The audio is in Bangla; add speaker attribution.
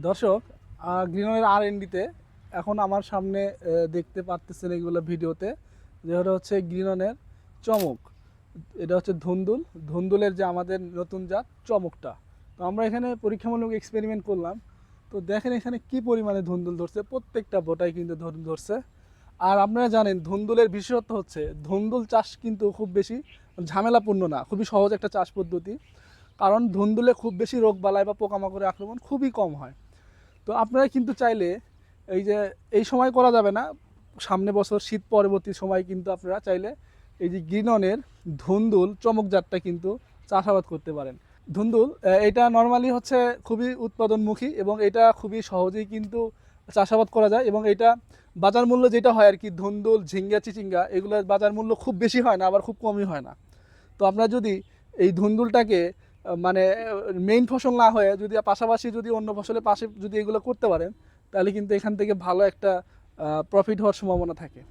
Speaker 1: দর্শক, গ্রিনওয়ের আর&ডিতে এখন আমার সামনে দেখতে পারতেছেন এগুলো ভিডিওতে, যেটা হচ্ছে গ্রিননের চমক। এটা হচ্ছে ধুন্দুল, ধুন্দুলের যে আমাদের নতুন জাত চমকটা। তো আমরা এখানে পরীক্ষামূলক এক্সপেরিমেন্ট করলাম। তো দেখেন এখানে কি পরিমাণে ধুন্দুল ধরছে, প্রত্যেকটা বোটাই কিন্তু ধরছে। আর আপনারা জানেন ধুন্দুলের বিশেষত্ব হচ্ছে ধুন্দুল চাষ কিন্তু খুব বেশি ঝামেলাপূর্ণ না, খুবই সহজ একটা চাষ পদ্ধতি। কারণ ধুন্দুলে খুব বেশি রোগবালাই বা পোকামাকড়ের আক্রমণ খুবই কম হয়। তো আপনারা কিন্তু চাইলে এই যে এই সময় করা যাবে না, সামনে বছর শীত পরবর্তী সময় কিন্তু আপনারা চাইলে এই যে গ্রিননের ধুন্দুল চমক জাতটা কিন্তু চাষাবাদ করতে পারেন। ধুন্দুল এটা নর্মালি হচ্ছে খুবই উৎপাদনমুখী এবং এটা খুবই সহজেই কিন্তু চাষাবাদ করা যায়। এবং এটা বাজার মূল্য যেটা হয় আর কি, ধুন্দুল, ঝিঙ্গা, চিচিঙ্গা এগুলোর বাজার মূল্য খুব বেশি হয় না, আবার খুব কমই হয় না। তো আপনারা যদি এই ধুন্দুলটাকে মানে মেইন ফসল না হয়ে যদি পাশাপাশি যদি অন্য ফসলের পাশে যদি এগুলো করতে পারেন, তাহলে কিন্তু এখান থেকে ভালো একটা প্রফিট হওয়ার সম্ভাবনা থাকে।